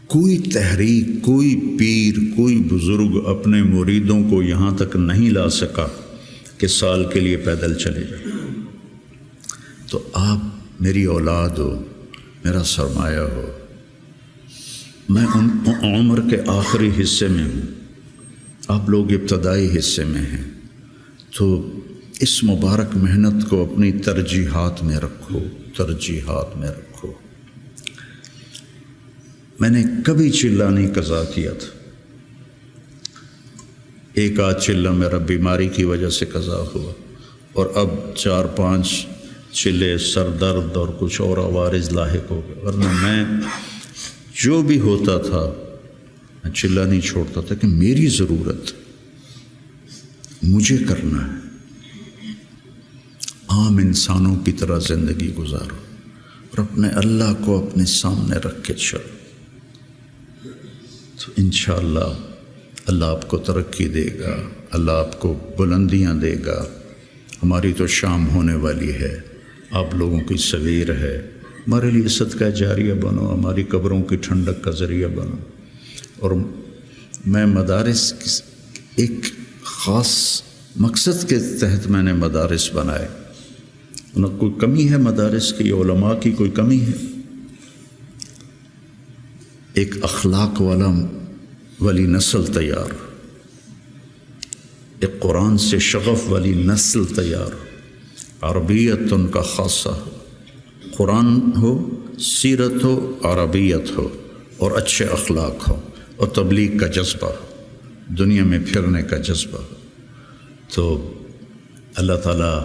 کوئی تحریک، کوئی پیر، کوئی بزرگ اپنے مریدوں کو یہاں تک نہیں لا سکا کہ سال کے لیے پیدل چلے جائیں۔ تو آپ میری اولاد ہو، میرا سرمایہ ہو، میں عمر کے آخری حصے میں ہوں، آپ لوگ ابتدائی حصے میں ہیں، تو اس مبارک محنت کو اپنی ترجیحات میں رکھو، ترجیحات میں رکھو۔ میں نے کبھی چلہ نہیں قضا کیا تھا، ایک آدھ چلہ میرا بیماری کی وجہ سے قضا ہوا، اور اب 4-5 چلے سر درد اور کچھ اور عوارض لاحق ہو گئے، ورنہ میں جو بھی ہوتا تھا میں چلہ نہیں چھوڑتا تھا کہ میری ضرورت، مجھے کرنا ہے۔ عام انسانوں کی طرح زندگی گزارو اور اپنے اللہ کو اپنے سامنے رکھ کے چلو، تو انشاءاللہ اللہ آپ کو ترقی دے گا، اللہ آپ کو بلندیاں دے گا۔ ہماری تو شام ہونے والی ہے، آپ لوگوں کی سویر ہے، ہمارے لیے صدقہ جاریہ بنو، ہماری قبروں کی ٹھنڈک کا ذریعہ بنو۔ اور میں مدارس ایک خاص مقصد کے تحت میں نے مدارس بنائے، نہ کوئی کمی ہے مدارس کی، علماء کی کوئی کمی ہے؟ ایک اخلاق والی نسل تیار، ایک قرآن سے شغف والی نسل تیار، عربیت ان کا خاصہ ہو، قرآن ہو، سیرت ہو، عربیت ہو، اور اچھے اخلاق ہو، اور تبلیغ کا جذبہ ہو، دنیا میں پھرنے کا جذبہ ہو۔ تو اللہ تعالیٰ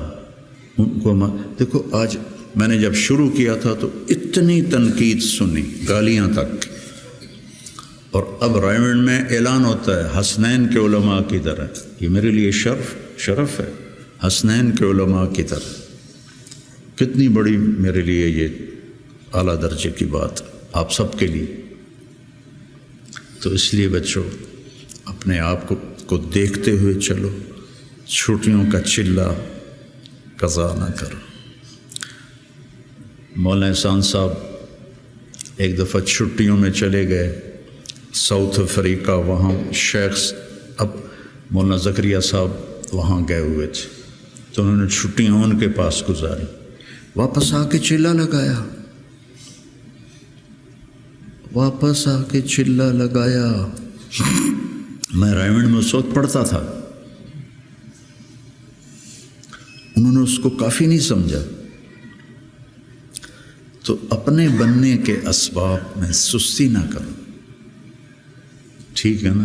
ان کو دیکھو، آج میں نے جب شروع کیا تھا تو اتنی تنقید سنی، گالیاں تک، اور اب رائمنڈ میں اعلان ہوتا ہے حسنین کے علماء کی طرح۔ یہ میرے لیے شرف ہے، حسنین کے علماء کی طرح، کتنی بڑی میرے لیے یہ اعلیٰ درجے کی بات آپ سب کے لیے۔ تو اس لیے بچوں اپنے آپ کو دیکھتے ہوئے چلو، چھٹیوں کا چلہ قضا نہ کرو۔ مولانا احسان صاحب ایک دفعہ چھٹیوں میں چلے گئے ساؤتھ افریقہ، وہاں شیخ اب مولانا زکریا صاحب وہاں گئے ہوئے تھے، تو انہوں نے چھٹیاں ان کے پاس گزاری، واپس آ کے چلہ لگایا، واپس آ کے چلہ لگایا۔ میں رائمنڈ میں اس وقت پڑھتا تھا، انہوں نے اس کو کافی نہیں سمجھا۔ تو اپنے بننے کے اسباب میں سستی نہ کرو، ٹھیک ہے نا؟